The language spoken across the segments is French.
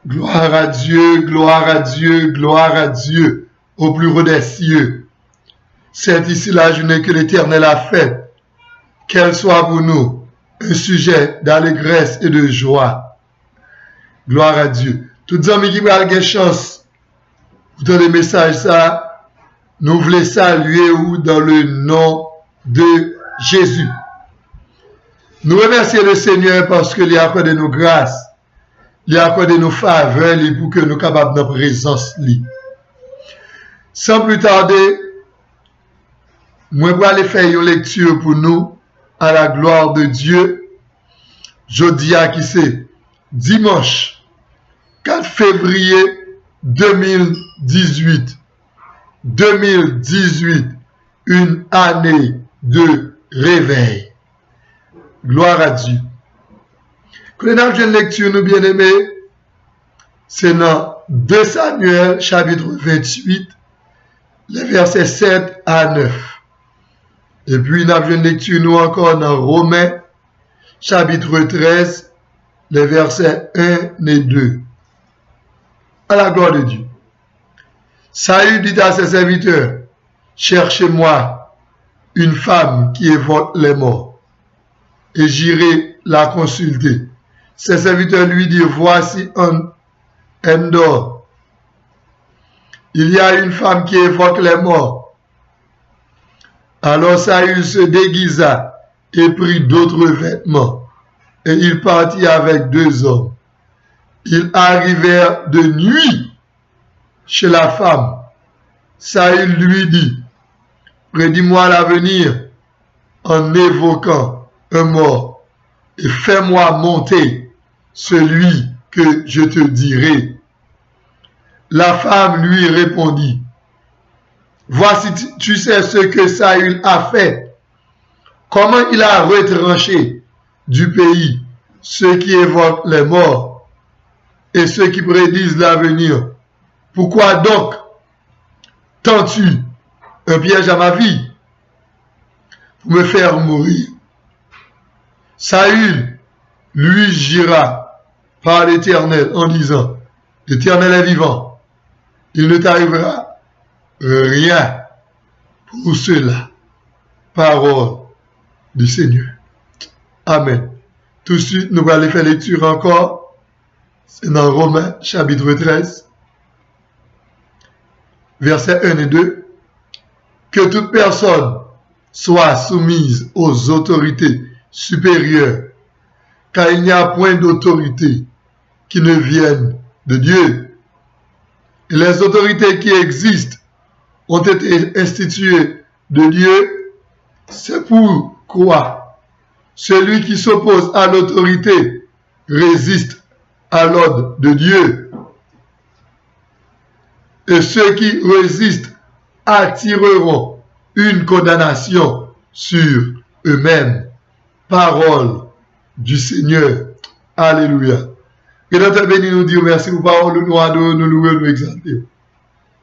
Gloire à Dieu, gloire à Dieu, gloire à Dieu, au plus haut des cieux. C'est ici la journée que l'Éternel a faite. Qu'elle soit pour nous un sujet d'allégresse et de joie. Gloire à Dieu. Toutes les amis qui ont une chance, vous donnez des messages, ça, nous voulons saluer ou dans le nom de Jésus. Nous remercions le Seigneur parce qu'il a accordé nos grâces, il a accordé nos faveurs pour que nous soyons capables de notre présence. Sans plus tarder, moi, je vais aller faire une lecture pour nous à la gloire de Dieu. Jeudi à qui c'est dimanche 4 février 2018. 2018, une année de réveil. Gloire à Dieu. Quand nous avons une lecture, nous bien-aimés, c'est dans 2 Samuel, chapitre 28, les versets 7 à 9. Et puis, nous avons une lecture, nous encore dans Romains, chapitre 13, les versets 1 et 2. À la gloire de Dieu. Saül dit à ses serviteurs, cherchez-moi une femme qui évoque les morts, et j'irai la consulter. Ses serviteurs lui dirent, voici un Endor. Il y a une femme qui évoque les morts. Alors Saül se déguisa et prit d'autres vêtements, et il partit avec 2 hommes. Ils arrivèrent de nuit chez la femme. Saül lui dit, prédis-moi l'avenir en évoquant un mort, et fais-moi monter celui que je te dirai. La femme lui répondit, voici, tu sais ce que Saül a fait, comment il a retranché du pays ceux qui évoquent les morts et ceux qui prédisent l'avenir. Pourquoi donc tends-tu un piège à ma vie pour me faire mourir? Saül lui jura par l'Éternel en disant, l'Éternel est vivant, il ne t'arrivera rien pour cela. Parole du Seigneur. Amen. Tout de suite, nous allons faire lecture encore. C'est dans Romains chapitre 13, versets 1 et 2. Que toute personne soit soumise aux autorités supérieures, car il n'y a point d'autorité qui ne vienne de Dieu. Et les autorités qui existent ont été instituées de Dieu. C'est pourquoi celui qui s'oppose à l'autorité résiste à l'ordre de Dieu. Et ceux qui résistent attireront une condamnation sur eux-mêmes. Parole du Seigneur. Alléluia. Que notre béni nous dit merci pour parole, nous adorons, nous louons, nous exalter.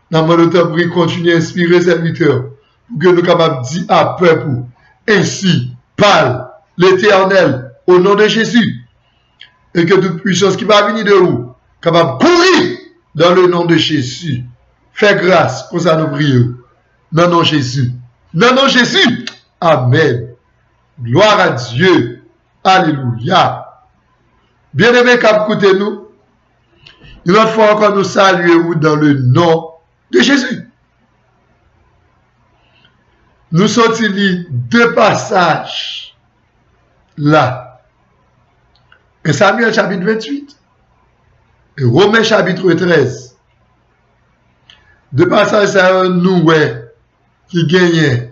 Dans mon temps, prie, continuez à inspirer serviteurs pour que nous soyons capables de dire à peuple, ainsi parle l'Éternel au nom de Jésus. Et que toute puissance qui va venir de vous, capable de courir dans le nom de Jésus. Fais grâce pour ça nous prions. Dans le nom de Jésus. Dans le nom de Jésus. Amen. Gloire à Dieu. Alléluia. Bien-aimés, écoutez-nous. Une autre fois encore, nous saluons dans le nom de Jésus. Nous sortons 2 passages là. Et Samuel chapitre 28 et Romains chapitre 13. 2 passages à nous qui gagnent.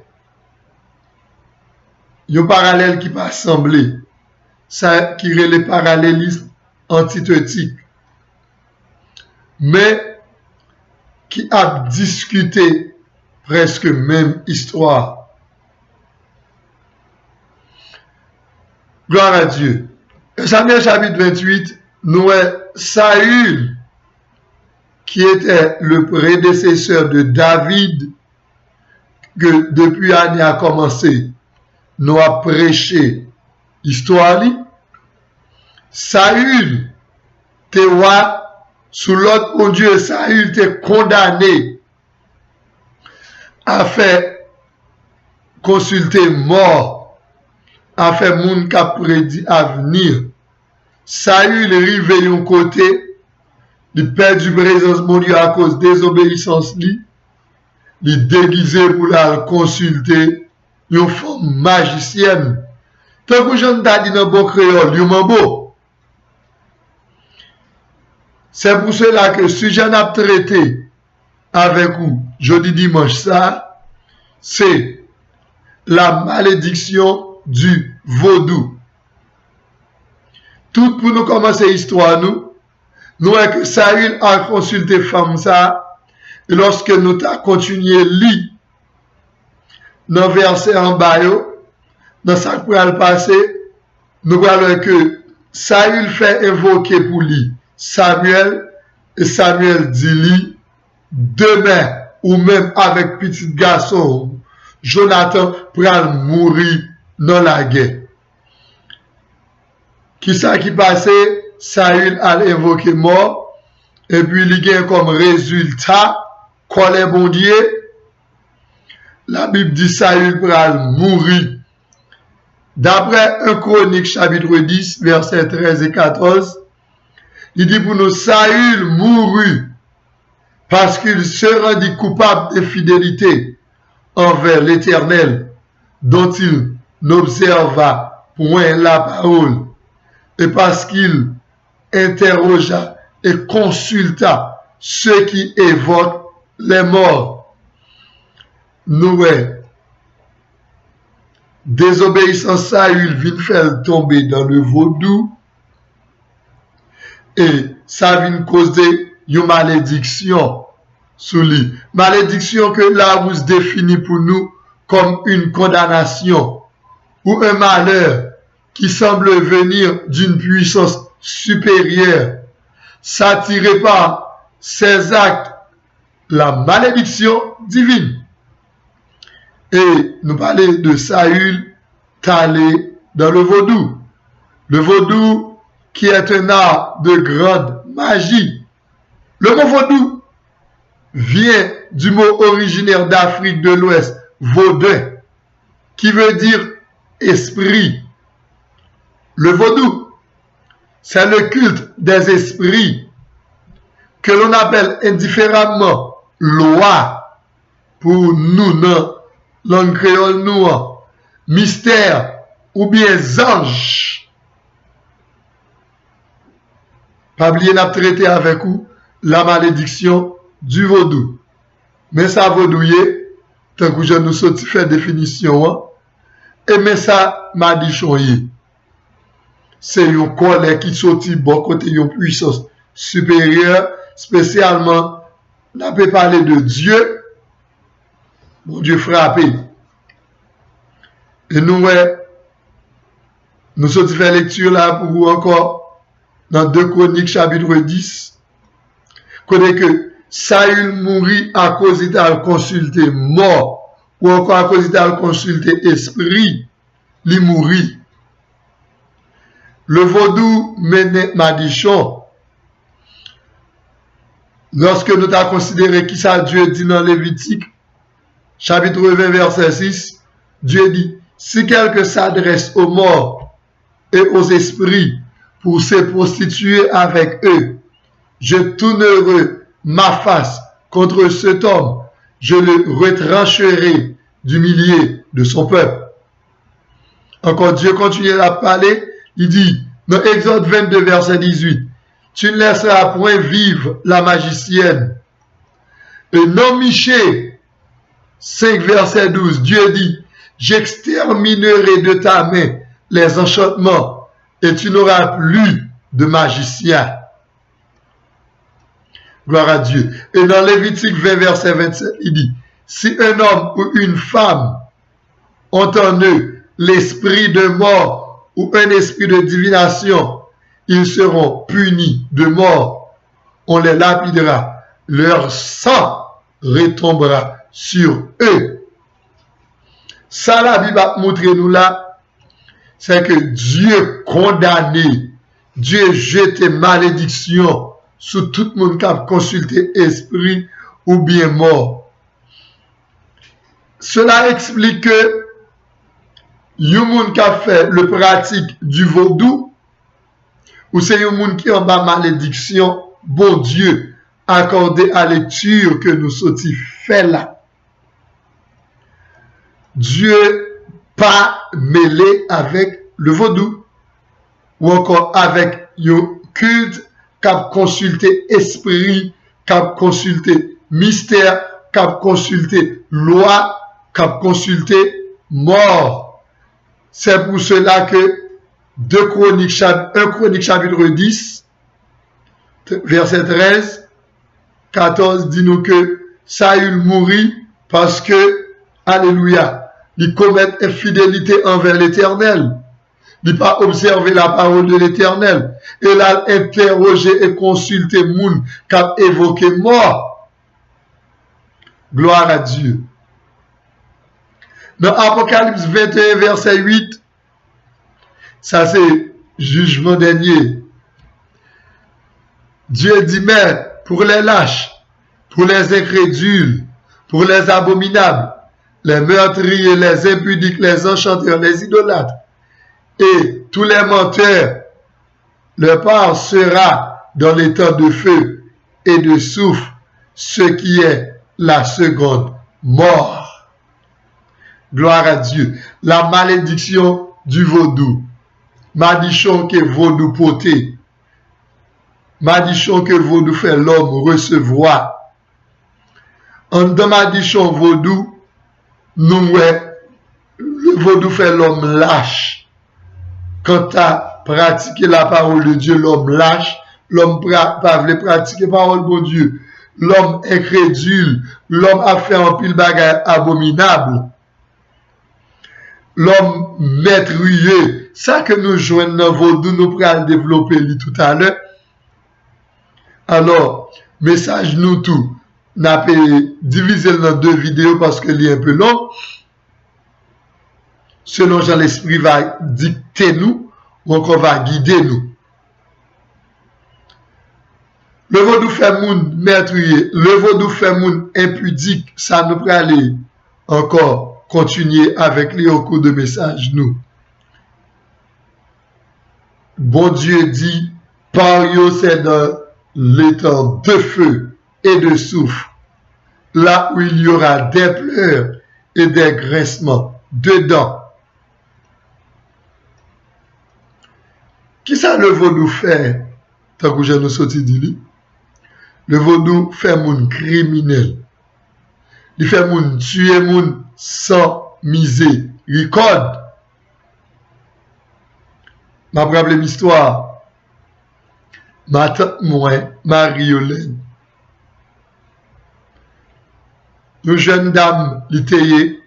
Il y a un parallèle qui peut assembler. Ça qui est le parallélisme antithétique. Mais qui a discuté presque même histoire. Gloire à Dieu. Samuel chapitre 28, nous Saül, qui était le prédécesseur de David, que depuis l'année a commencé, nous a prêché histoire. Saül, te roi sous l'ordre mon Dieu, Saül était condamné à faire consulter mort, à faire moun qui a prédit avenir. Saül rive yon côté, il perd du présence mon Dieu à cause désobéissance li, il déguisé pour la consulter une femme magicienne. Tant que j'en ai dit dans bon créole, yon mambo. C'est pour cela que si j'en ai traité avec vous jeudi dimanche ça, c'est la malédiction du vaudou. Tout pour nous commencer l'histoire, nous est que Saül a consulté femme ça, et lorsque nous avons continué lire dans le verset en bas, dans ça qui va le passer, nous voyons que Saül fait invoquer pour lui Samuel, et Samuel dit lui, demain, ou même avec petit garçon, Jonathan pourra mourir dans la guerre. Qui ça qui passait? Saül a invoqué mort, et puis il gagne comme résultat, colère bon Dieu. La Bible dit Saül pourra mourir. D'après 1 Chronique chapitre 10, versets 13 et 14, il dit pour nous, Saül mourut parce qu'il se rendit coupable de fidélité envers l'Éternel, dont il n'observa point la parole, et parce qu'il interrogea et consulta ceux qui évoquent les morts. Nous, désobéissance Saül vient faire tomber dans le vaudou, et ça vient causer une malédiction sous lui. Malédiction que là vous définit pour nous comme une condamnation ou un malheur qui semble venir d'une puissance supérieure, s'attiré par ses actes, la malédiction divine. Et nous parlons de Saül talé dans le vaudou. Le vaudou qui est un art de grande magie. Le mot vaudou vient du mot originaire d'Afrique de l'Ouest, vaudin, qui veut dire esprit. Le vaudou, c'est le culte des esprits que l'on appelle indifféremment loi pour nous, dans langue créole noire, mystère ou bien ange. Pas oublier n'a traité avec vous la malédiction du vaudou. Mais ça vaudouiller, tant que je nous sorti faire définition, et mais ça m'a dit choyer. C'est une colère qui sortit bon côté une puissance supérieure, spécialement, on peut parler de Dieu, bon Dieu frappé. Et nous sorti faire lecture là pour vous encore, dans 2 Chroniques chapitre 10, connaît que Saül mourit à cause il a consulté mort, ou encore à cause il a consulté esprit, il mourit. Le vaudou menait Madichon. Lorsque nous avons considéré qui ça Dieu dit dans Lévitique, chapitre 20, verset 6, Dieu dit, si quelqu'un s'adresse aux morts et aux esprits pour se prostituer avec eux, je tournerai ma face contre cet homme, je le retrancherai du milieu de son peuple. Encore Dieu continue à parler, il dit, dans Exode 22, verset 18, tu ne laisseras point vivre la magicienne. Et non Michée, 5, verset 12, Dieu dit, j'exterminerai de ta main les enchantements, et tu n'auras plus de magicien. Gloire à Dieu. Et dans Lévitique 20, verset 27, il dit, si un homme ou une femme ont en eux l'esprit de mort ou un esprit de divination, ils seront punis de mort. On les lapidera. Leur sang retombera sur eux. Ça, la Bible a montré nous là, c'est que Dieu condamné, Dieu jeté malédiction sur tout le monde qui a consulté esprit ou bien mort. Cela explique que yon moun qui a fait le pratique du vaudou, ou c'est yon moun qui en bas malédiction, bon Dieu, accordé à lecture que nous sortis fait là. Dieu pas mêlé avec le vaudou, ou encore avec yon culte qui a consulté esprit, qui a consulté mystère, qui a consulté loi, qui a consulté mort. C'est pour cela que 1 Chroniques chapitre 10, verset 13, 14 dit nous que Saül mourit parce que, alléluia, il commet infidélité envers l'Éternel. Il n'a pas observé la parole de l'Éternel. Il a interrogé et consulté moun qui a évoqué mort. Gloire à Dieu. Dans Apocalypse 21, verset 8, ça c'est jugement dernier. Dieu dit, mais pour les lâches, pour les incrédules, pour les abominables, les meurtriers, les impudiques, les enchanteurs, les idolâtres, et tous les menteurs, leur part sera dans les temps de feu et de soufre, ce qui est la seconde mort. Gloire à Dieu. La malédiction du vaudou. Madichon que vaudou poté. Madichon que vaudou fait l'homme recevoir. En dans madichon vaudou, nous, le vaudou fait l'homme lâche. Quand tu as pratiqué la parole de Dieu, l'homme lâche, l'homme pas voulu pratiquer la parole de Dieu. L'homme incrédule, l'homme a fait un pile bagage abominable. L'homme maîtrieux, ça que nous joignons dans vaudou, nous pourrons développer tout à l'heure. Alors, message nous tout, n'a pas divisé dans 2 vidéos parce que c'est un peu long. Selon Jean, l'Esprit va dicter nous, ou encore va guider nous. Le vaudou fait moun meurtrier, le vaudou fait moun impudique, ça nous peut aller encore continuer avec les au cours de message nous. Bon Dieu dit, par yo c'est dans l'étang de feu et de soufre, là où il y aura des pleurs et des grincements dedans. Qui ça le vaudou fait? Tant que je nous sorti dit, le vaudou fait moun criminel. Il fait moun tuer moun sans miséricorde. Ma rappelle l'histoire. Ma tante moi, Marie-Hélène. Une jeune dame, l'itayé,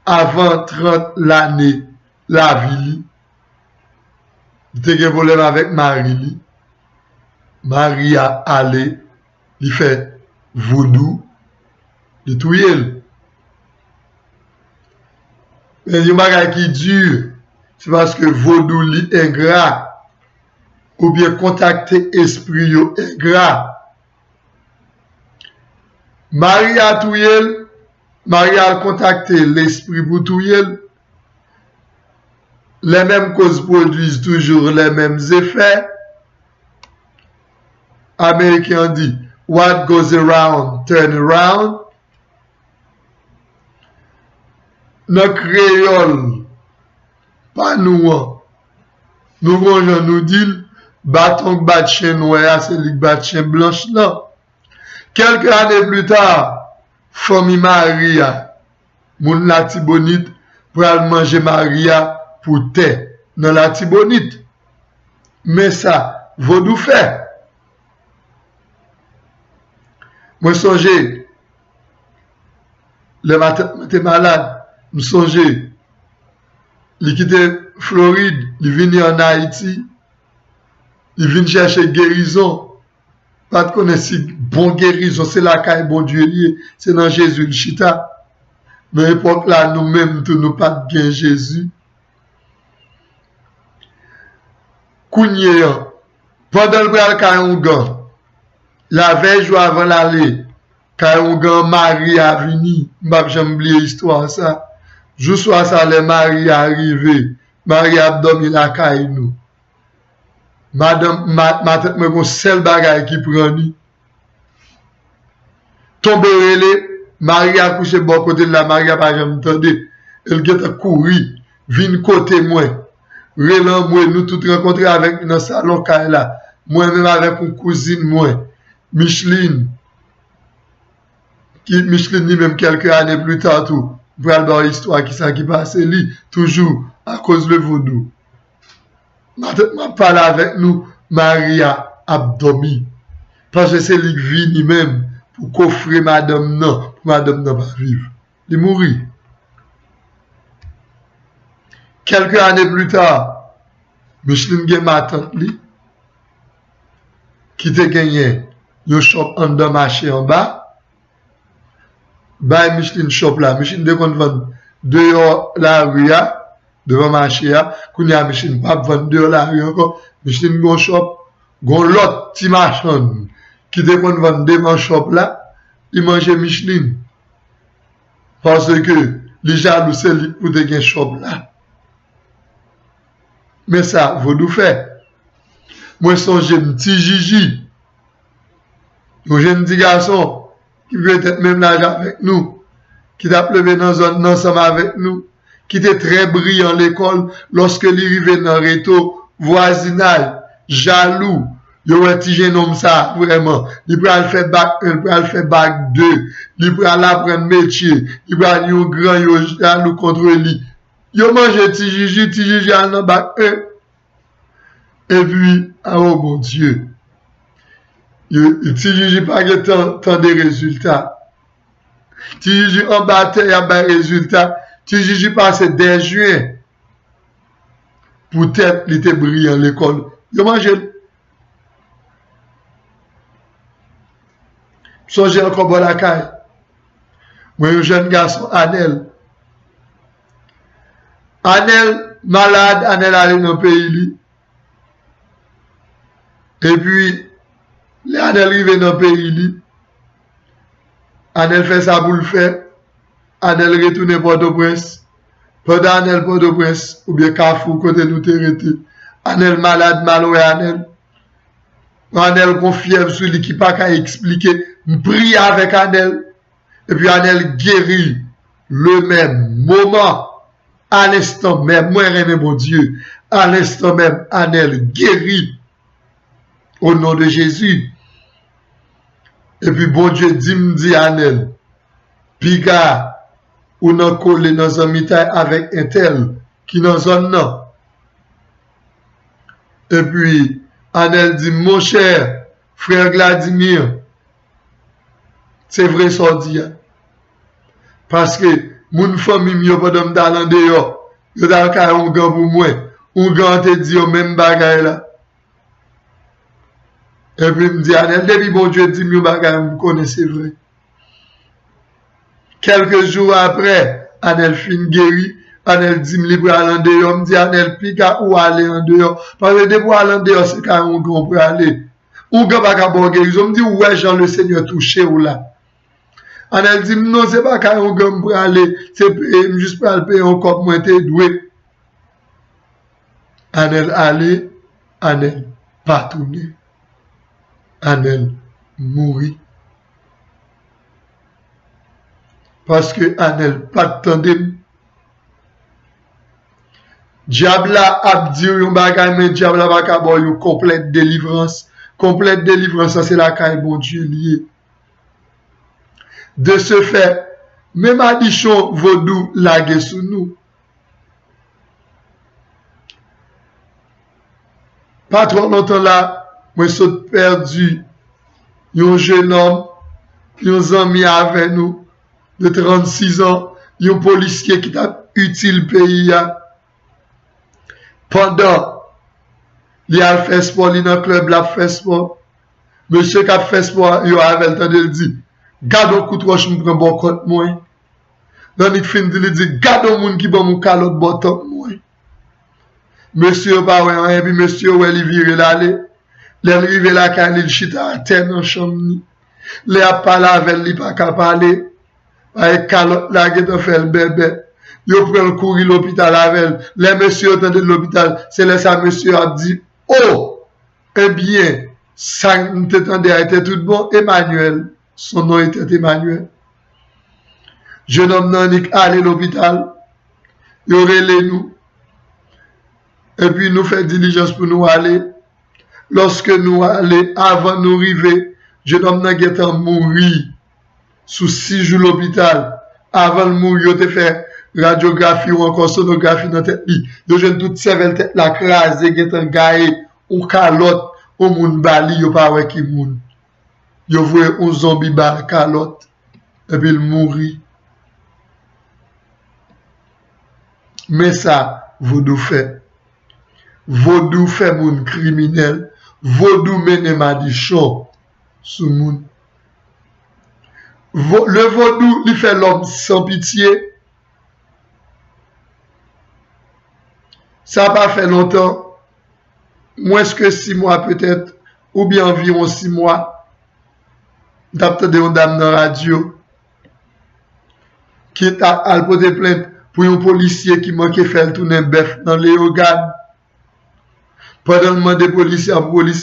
avant 30 l'année, la vie, il était un problème avec Marie. Marie a allé, il fait vaudou, il touye. Mais il y a un bagage qui dure, c'est parce que vaudou li ingrat, ou bien contacter esprit yo ingrat. Marie a touye, Marie a contacté l'esprit pour touye. Les mêmes causes produisent toujours les mêmes effets. Américain dit, what goes around, turn around. Nos créoles, pas nous, nous dit, bâton bat chien noir, c'est le bat chien blanche là. Quelques années plus tard, famille Maria, moun la Tibonite, pour aller manger Maria pour thé dans la Tibonite. Mais ça, vaudou fait. Moi, songez, le matin, j'étais malade, je songeais, il quittait Floride, il venait en Haïti, il vient chercher guérison. Pas de connaître bon guérison, c'est la caille bon Dieu lié, c'est dans Jésus le chita. Dans l'époque là, nous-mêmes, nous pas de bien Jésus. Kounye, Pendant le bral Kaongan, la veille jour avant l'aller, Kaongan Marie a venu, j'ai oublié l'histoire ça. Jour soir ça, les Marie arrivé, Marie a dormi la caille nous. Madame, ma tête me gon seul bagay qui prend ni. Tombe relé, Marie a couché bon côté de la Marie a pas jamais entendu. Elle geta couru, vin côté moi. Relan moi nous tout rencontrer avec dans salon caille là. Moi même avec une cousine moi, Micheline. Qui Micheline ni même quelques années plus tard tout. Pour dans l'histoire qui ça qui passe lui toujours à cause le vaudou. M'a parlé avec nous, Maria Abdomi. Parce que c'est lui qui vit même pour coffrer madame non, pour madame non pas vivre. Il mourit. Quelques années plus tard, Micheline gen ma tante li, qui te gagné, yo shop en de marché en bas. Bah, Micheline shop là, Micheline de kon vendre dehors la rue devant marché là, qu'on y a Micheline pas vendre dehors la rue encore, Micheline gon shop, gon l'autre petit marchand qui te kon vendre devant shop là, il mange Micheline. Parce que les jaloux c'est lui pour te gen shop là. Mais ça, vaudou fait. Moi, songe petit Gigi, un jeune petit garçon, qui veut être même là avec nous, qui t'a plevé dans zone ensemble avec nous, qui était très brillant à l'école, lorsque il arrivait dans le réto, voisinage, jaloux, il y a un petit jeune homme ça, vraiment, il peut aller faire bac 1, il peut aller faire bac 2, il peut aller apprendre métier, il peut aller un grand, il jaloux contre lui. Il mange petit Gigi aller dans bac 1. Et puis, oh mon Dieu, petit Gigi pas tant de résultats. Petit Gigi en bataille, il y a des résultats. Petit Gigi passe dès juin. Peut-être il était brillant à l'école. Il mange. Songez encore bon la caille. Moi, un jeune garçon, Anel. Anel, malade, Anel allé dans le pays. Et puis, Anel arrive dans le pays. Anel fait ça pour le faire. Anel retourne Port-au-Prince. Pendant Anel Port-au-Prince, ou bien Carrefour, côté nous t'arrêter. Anel malade, malheureux Anel. Anel confie sur lui qui n'a pas qu'à expliquer. Je prie avec Anel. Et puis Anel guérit le même moment. À l'instant même, moi j'aime mon Dieu. À l'instant même, Anel guérit. Au nom de Jésus. Et puis bon Dieu dit Anel. Piga, ou nan collé dans un mitaille avec un tel qui dans zone non. Et puis Anel dit mon cher frère Vladimir, c'est vrai ça dit. Parce que mon famille yo pas d'homme d'aller dehors. Yo dans ka un gant pour moi. Un gant te dit au même bagay là. Et puis, il me dit, Anel, depuis bon Dieu dit, je me connais, c'est vrai. Quelques jours après, Anel fin guéri, Anel dit, me libre aller en dehors, me dit, Anel, pika ou aller en dehors. Parce que depuis aller en dehors, c'est quand on peut aller. Ou quand on peut guérir, me dit, ouais, Jean le Seigneur touché ou là. Anel dit, non, c'est pas quand on peut aller, c'est juste pour aller payer encore moins t'es doué. Anel allé, Anel pas tourné. Anel mourit. Parce que Anel pas tandem. Diable a dit un bagay, mais diable a pas boy une complète délivrance. Complète délivrance, ça c'est la caille bon Dieu lié. De ce fait, même addition vaudou lagué sous nous. Pas trop longtemps là, moi, je perdu un jeune homme, un ami avec nous, de 36 ans, un policier qui t'a utile pays. Pendant, il a fait sport, il a dans le club, il a fait sport. Monsieur qui a fait sport, il avait le temps de le dire, garde un coup de roche, je me prends bon compte, moi. Dans le fin, il dit, garde un monde qui va me calotte bottom, moi. Monsieur, pas ouais, et puis monsieur, ouais, il vire l'aller. L'arrivé la canne, chita à terre dans chambre. Les a parlé avec lui, pas qu'à parler. Avec calotte là, qui te fait le bébé. Yo prend le courir l'hôpital avec. Les messieurs attendent de l'hôpital. C'est là ça, monsieur a dit, oh, eh bien, ça nous t'attendait à être tout bon. Emmanuel. Son nom était Emmanuel. Jeune homme nan allé à l'hôpital. Yo relé nous. Et puis nous fait diligence pour nous aller. Lorsque nous allons, avant nous arriver, jeune homme nan getan mouri sous 6 jours l'hôpital. Avant de mourir, il a fait radiographie ou encore sonographie dans tête li. Yo jeune toute cervelle tête la crasé, getan gaé ou calotte ou moun bali yo pa wè ki moun. Yo voye un zombie bal calotte et puis il mourit. Mais ça, vaudou fait. Vaudou fait moun criminel. Vaudou mène madichon sous moun. Le vaudou, il fait l'homme sans pitié. Ça n'a pas fait longtemps. Moins que 6 mois peut-être. Ou bien environ 6 mois. D'abord, une dame dans la radio. Qui a posé plainte pour un policier qui manquait faire tourner bœuf dans les organes. Pendant le mandat policier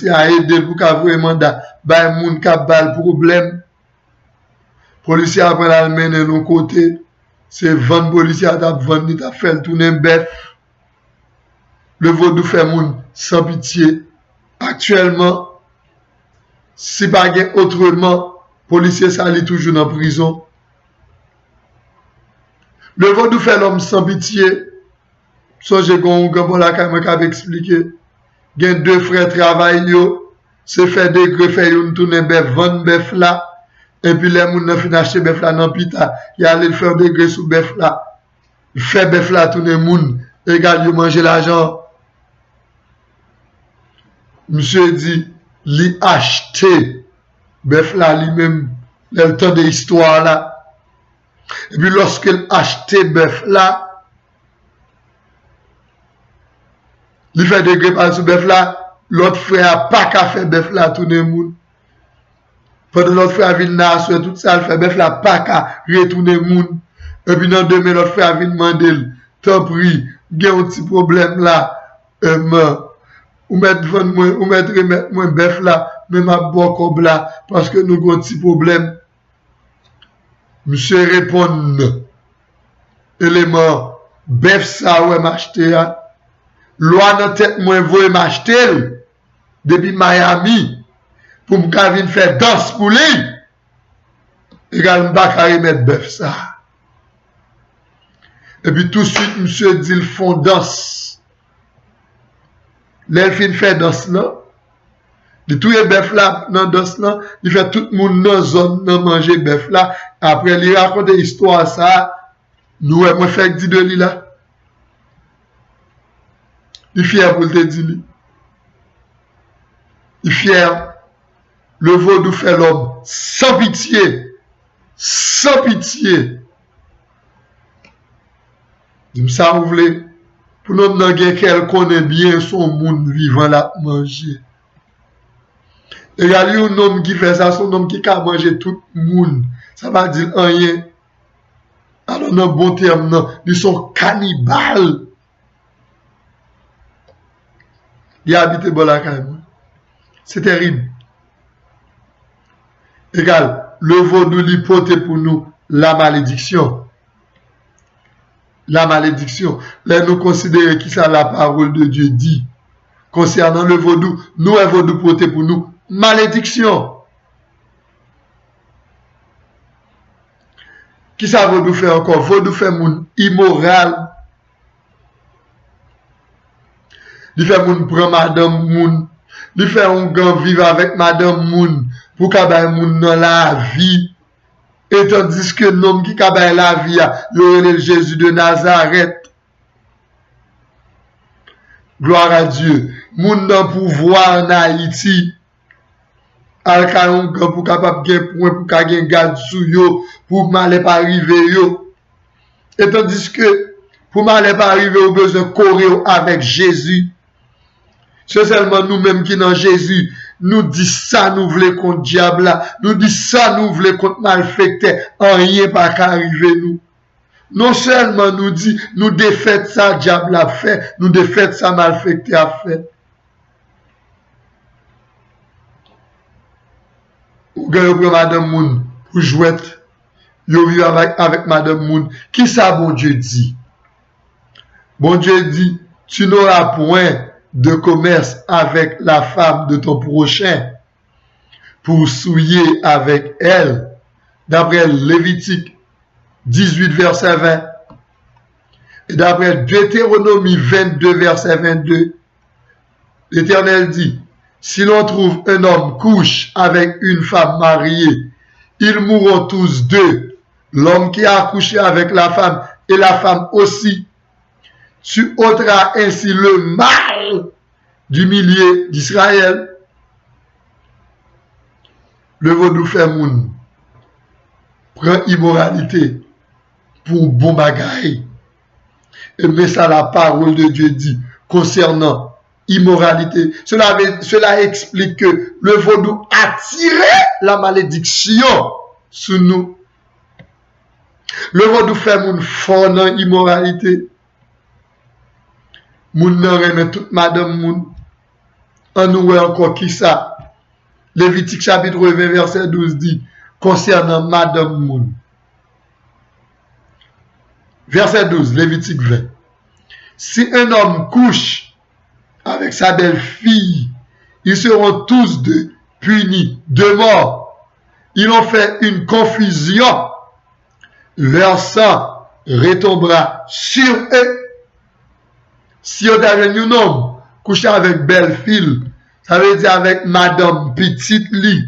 a aidé pour qu'avoir un mandat, bah moun ka bal problème. Policier après la mener de côté, c'est 20 policiers à vendre ni ta fait tourner bœuf. Le vaudou fait moun sans pitié. Actuellement, si pas autrement, policier s'allie toujours en prison. Le vaudou fait l'homme sans pitié. So j'ai gon la caméra qui expliqué. Gen 2 frères travaillent yo, se fait des greffes yon tourner bœuf, vendre bœuf là, et puis les moun nan fin acheter bœuf là dans pita, y aller faire des greffes sous bœuf là. Il fait bœuf là tourner moun, égal yo manger l'argent. Monsieur dit, li acheter bœuf là lui-même, le temps de l'histoire là. Et puis lorsqu'il acheter bœuf là, il fait des greffes sur bœuf là, l'autre frère pas qu'à faire bœuf là tourner moun. Pendant l'autre frère vient nasser tout ça, il fait bœuf là pas qu'à retourner moun. Et puis dans demain l'autre frère vient demander, tant pis, il y a un petit problème là, ou mettre remettre moi bœuf là, même à boire comme là, parce que nous avons un petit problème. Monsieur répond, élément, bœuf ça ouais m'acheter. Loi dans tête moi voye m'acheter depuis Miami pour me venir faire danse pour lui. Également pas carré mettre bœuf ça. Et puis tout de suite monsieur dit le font danse. L'elfine fait danse là. Il tout les bœuf là dans danse là, il fait tout le monde dans zone dans manger bœuf là. Après il raconte l'histoire ça, nous moi fait dit de lui là. Il est fier pour te dire. Il est fier. Le vaudou fait l'homme sans pitié. Sans pitié. Dis-moi ça, vous voulez. Pour nous donner qu'elle connaît bien son monde vivant là manger. Et il y a un homme qui fait ça, son homme qui a mangé tout le monde. Ça va dire rien. Alors, dans bon terme, non, ils sont cannibales. Il a habité Bolakaï. C'est terrible. Égal, le vaudou l'hypothèse pour nous, la malédiction. La malédiction. Là, nous considérons qui ça la parole de Dieu dit. Concernant le vaudou, nous, un vaudou porté pour nous, malédiction. Qui ça vaudou fait encore? Vaudou fait moun immoral. Il fait moun prend madame moun. Il fait un grand vivre avec madame moun. Pour qu'à moun dans la vie. Et tandis que l'homme qui a la vie, il y le Jésus de Nazareth. Gloire à Dieu. Moun dans pouvoir en Haïti. Al ka yon grand pour capable gen point pour ka gen garde sou yo, pour mal pas arriver yo. Et tandis que pour mal pas arriver au besoin courir avec Jésus. C'est seulement nous-mêmes qui dans Jésus, nous dit ça, nous voulons contre diable là, nous dit ça, nous voulons contre malfecté, en rien pas qu'arriver nous. Non seulement nous dit, nous défaite ça, diable a fait, nous défaite ça, malfecté a fait. Ou gagne pour Madame Moun, pour jouer, yo vivre avec Madame Moun. Qui ça, bon Dieu dit? Bon Dieu dit, tu n'auras point de commerce avec la femme de ton prochain pour souiller avec elle. D'après Lévitique 18, verset 20. Et d'après Deutéronomie 22, verset 22, l'Éternel dit, si l'on trouve un homme couche avec une femme mariée, ils mourront tous deux, l'homme qui a couché avec la femme et la femme aussi. Tu ôteras ainsi le mal du milieu d'Israël. Le vaudou fait moun prend immoralité pour bon bagaille. Et mais ça la parole de Dieu dit concernant immoralité. Cela explique que le vaudou a tiré la malédiction sur nous. Le vaudou fait moun fort dans immoralité. Moun nan reme tout madame moun. En nous encore qui ça? Lévitique chapitre 20 verset 12 dit concernant madame moun. Verset 12, Lévitique 20. Si un homme couche avec sa belle-fille, ils seront tous deux punis de mort. Ils ont fait une confusion. Leur sang retombera sur eux. Si on a un homme couché avec belle-fille, ça veut dire avec madame petite lit,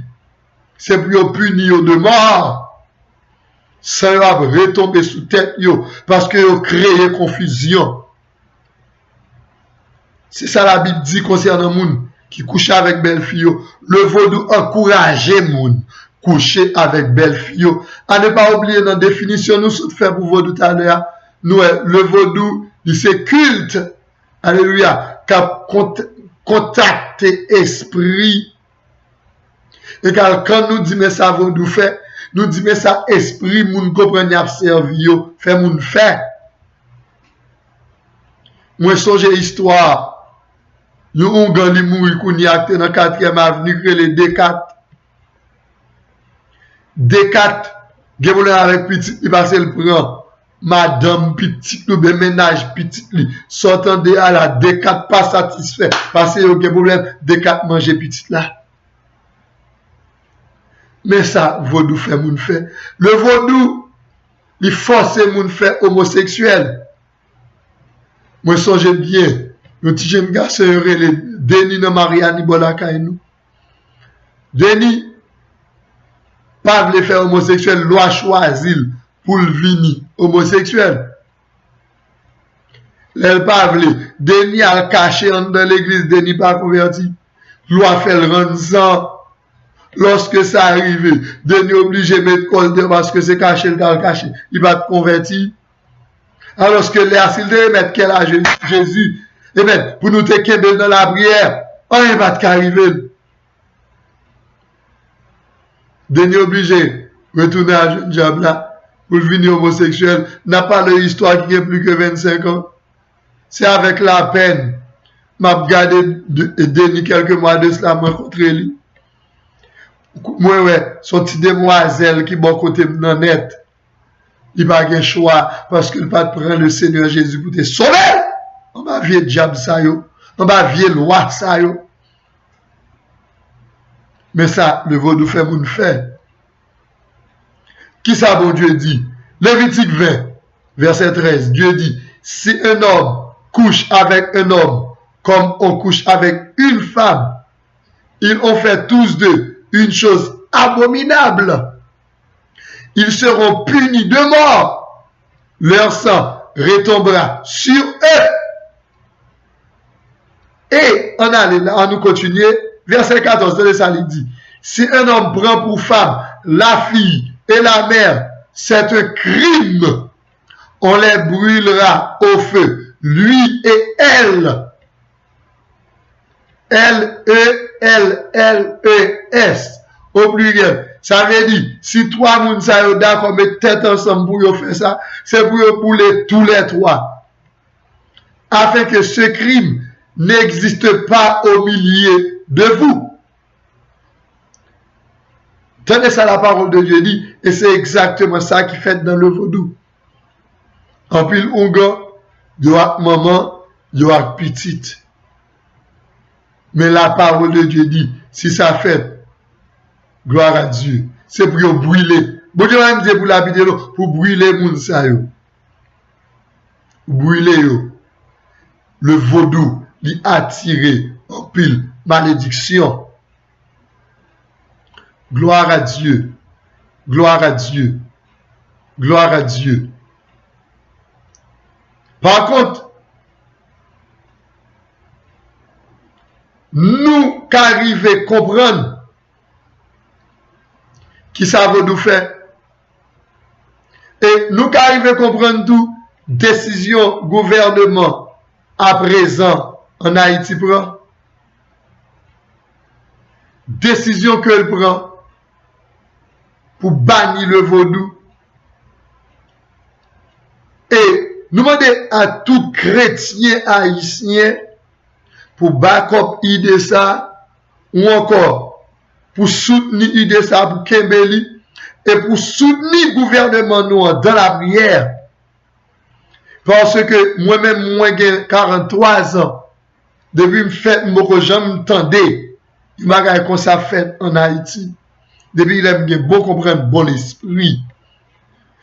c'est pour punir de mort. Ça va retomber sous tête yo, parce que yo créé confusion. C'est ça la Bible dit concernant moun qui couche avec belle-fille. Le vaudou encourage moun coucher avec belle-fille. À ne pas oublier dans la définition nous fait pour vaudou tout à l'heure, nous le vaudou c'est culte. Alléluia, qu'a contacté esprit. Et quand nous disons ça vaudou fait, nous disons ça esprit moun comprenne y a servi yo, fait moun fait. Moi songe histoire. Yon gan li mouri kouni akte dans 4e avenue que les D4. D4, gen avec petit, il passe le prend. Madame petite, le ménage petite li. Sortant de à la D4 pas satisfait. Parce que yon gen problème, D4 manger petite là. Mais ça, vaudou fait moun fait. Le vaudou, il force moun fait homosexuel. Moi songe bien. Le petit jeune garçon le Denis dans Mariani Bolaka et nous. Denis, pas voulu faire homosexuel, loi choisit pour le venir homosexuel. Elle pas voulu. Denis a caché dans l'église, Denis pas converti. Loi fait le rendre. Lorsque ça arrive, Denis obligé de mettre col parce que c'est caché, le caché. Il va te convertir. Alors que l'air, s'il devait mettre quel âge Jésus, et bien, pour nous te dans la prière, rien va t'arriver. Denis obligé de retourner à jeune diable là, pour venir homosexuel, n'a pas l'histoire qui a plus que 25 ans. C'est avec la peine, m'a regardé Denis quelques mois de cela, m'a rencontré lui. Moi, ouais, son petite demoiselle qui bon côté dans net, il n'a pas de choix, parce qu'il pas prendre le Seigneur Jésus pour te sauver. On va vieux diable ça yo, on va vieux loi ça yo. Mais ça, le vaudou fait moun fait. Qui ça bon Dieu dit? Lévitique 20, verset 13, Dieu dit, si un homme couche avec un homme, comme on couche avec une femme, ils ont fait tous deux une chose abominable. Ils seront punis de mort. Leur sang retombera sur eux. Et on allait là, on nous continue. Verset 14 de ça il dit, si un homme prend pour femme la fille et la mère, c'est un crime. On les brûlera au feu, lui et elle. Elle, eux, E-L-L-E-S au pluriel. Ça veut dire, si trois moun sa yo d'accord mettre tête ensemble pour yo faire ça, c'est pour yo bouler tous les trois. Afin que ce crime n'existe pas au milieu de vous. Tenez ça, la parole de Dieu dit, et c'est exactement ça qui fait dans le vaudou. En pile, on gars, yo ak maman, yo ak petite. Mais la parole de Dieu dit, si ça fait, gloire à Dieu, c'est pour brûler. Bon Dieu va me dire pour la vidéo, pour brûler moun sa yo. Brûler yo. Le vaudou, li attiré en pile malédiction. Gloire à Dieu. Gloire à Dieu. Gloire à Dieu. Par contre, nous qu'arriver à comprendre qui ça veut nous faire. Et nous qu'arriver à comprendre tout, décision gouvernement à présent en Haïti prend. Décision qu'elle prend pour bannir le vaudou. Et nous demandons à tout chrétien haïtien pour back-up idée ça, ou encore pour soutenir idée ça pour Kembeli, et pour soutenir le gouvernement noir dans la prière. Parce que moi-même, moi j'ai 43 ans, depuis que je fais mon j'aime m'entendais, il m'a gagné comme ça fait en Haïti. Depuis il aime bien bon comprendre bon esprit.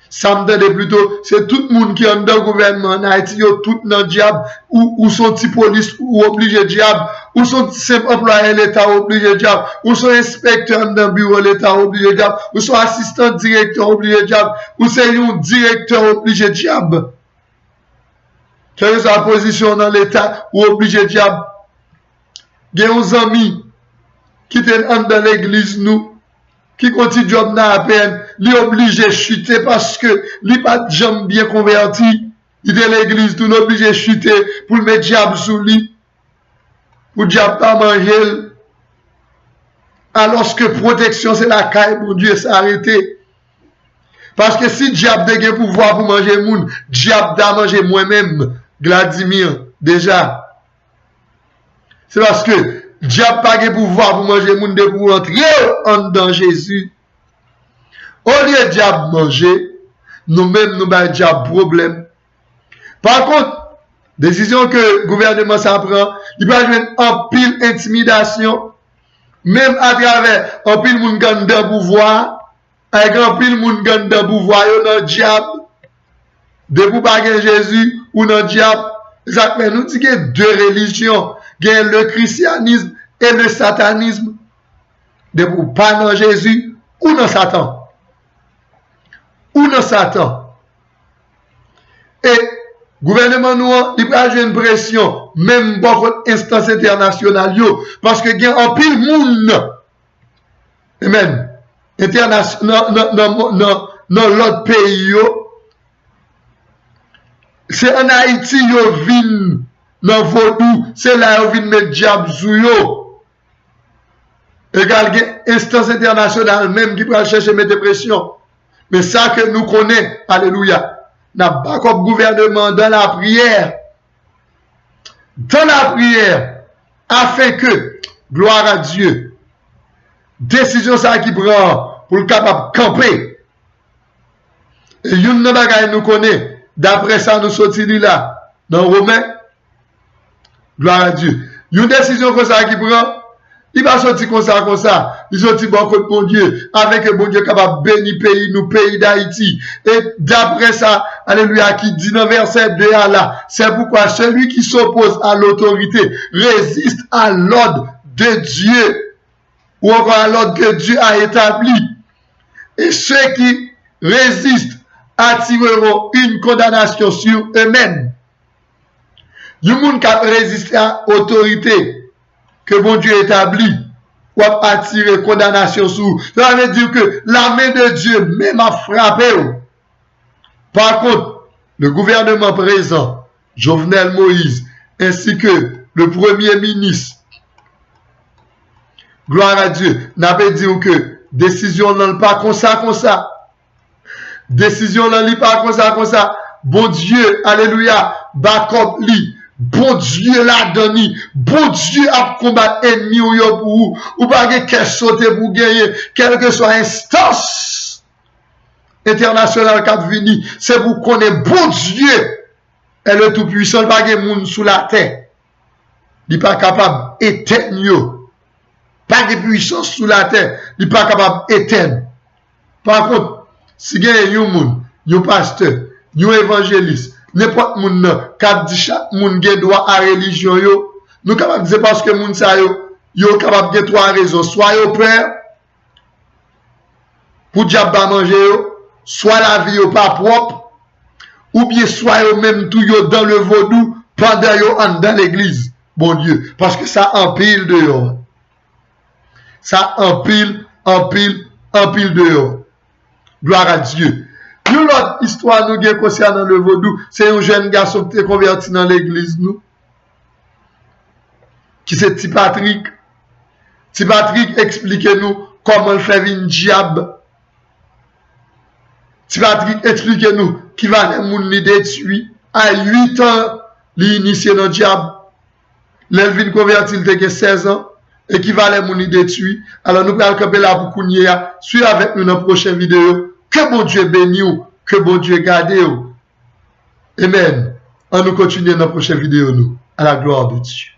Ça me donne plutôt, c'est tout le monde qui est dans le gouvernement en Haïti, yo tout dans le diable, ou sont petit police, ou obligé diable, ou sont simple employé l'État obligé diable, ou sont inspecteur dans le bureau l'État obligé diable, ou sont assistant directeur obligé diable, ou c'est un directeur obligé diable. Quelle est sa position dans l'État ou obligé diable? Il y a des amis qui étaient dans l'église nous, qui continue job dans la peine, li obligé chuter parce que li pas jamais bien converti. Il est l'église tout obligé chuter pour le mettre diable sous lui, pour diable pas manger. Alors que protection c'est la caille pour Dieu s'arrêter. Parce que si diable a pouvoir pour manger moun, diable a manger moi-même, Vladimir, déjà. C'est parce que diable pas de pouvoir pour manger moun de pour entrer en dans Jésus. Au lieu de diable manger, nous-mêmes nous avons diable problème. Par contre, décision que le gouvernement s'en prend, il va jouer en pile intimidation, même à travers en pile moun gagne de pouvoir, avec un pile moun gagne de pouvoir, yo dans diable, de pour pas Jésus ou dans diable. Exactement, nous disons qu'il y a deux religions, il y a le christianisme et le satanisme, de pour pas dans Jésus ou dans Satan. Ou dans Satan. Et gouvernement noir, il va jouer une pression, même beaucoup d'instances internationales, parce que il y a un pile monde, amen, international, dans l'autre pays, c'est en Haïti, yo vin dans vaudou, c'est là yo vin mettre diable sou yo. Égal, instance internationale même qui peut chercher mes dépressions. Mais ça que nous connaissons, alléluia, n'a pas comme gouvernement dans la prière. Dans la prière, afin que, gloire à Dieu, décision ça qui prend pour le capable camper. Et une bagay nous connaît. D'après ça, nous sortis là, dans Romain, gloire à Dieu. Une décision comme ça qui prend, il va sortir comme ça, il sortit bon côté bon Dieu, avec un bon Dieu capable de bénir pays, nous, pays d'Haïti. Et d'après ça, alléluia, qui dit dans verset 2 là, c'est pourquoi celui qui s'oppose à l'autorité résiste à l'ordre de Dieu, ou encore à l'ordre que Dieu a établi. Et ceux qui résistent attireront une condamnation sur eux-mêmes. Le monde qui a résisté à l'autorité que bon Dieu établit, ou a attiré condamnation sur. Ça veut dire que la main de Dieu même a frappé. Par contre, le gouvernement présent, Jovenel Moïse, ainsi que le premier ministre, Gloire à Dieu. N'a pas dit que décision non pas comme ça. Décision non pas comme ça. Bon Dieu, alléluia, bakop li. Bon Dieu la donné. Bon Dieu a combattre ennemi ou yo pour ou pas que sauter pour gagner, quelle que soit instance internationale qui vini, c'est pour connaître bon Dieu est le tout puissant, pas de monde sous la terre. Il n'est pas capable d'éteindre. Pas de puissance sous la terre, il n'est pas capable d'éteindre. Par contre, si il y a un monde, un pasteur, un évangéliste, n'importe monde qui dit chaque monde qui droit à la religion, nous sommes capables de dire parce que les gens sont capables de trois raisons. Soit ils peur pour diable manger, soit la vie n'est pas propre, ou bien soit ils même tout dans le vaudou pendant qu'ils dans l'église. Bon Dieu, parce que ça empile dehors. Ça empile dehors. Gloire à Dieu. Une autre histoire nous avons concernant le vaudou, c'est un jeune garçon qui est converti dans l'église nous. Qui c'est Ti Patrick. Ti Patrick expliquez-nous comment il fait une diable. Ti Patrick expliquez-nous qui va les moun li détruit. À 8 ans, il initié dans le diable. L'elvin converti, il était 16 ans. Et qui va les moun li détruit. Alors nous allons camper là pour kounye. Suivez avec nous dans la prochaine vidéo. Que bon Dieu bénisse ou, que bon Dieu garde ou. Amen. On nous continue dans la prochaine vidéo nous. À la gloire de Dieu.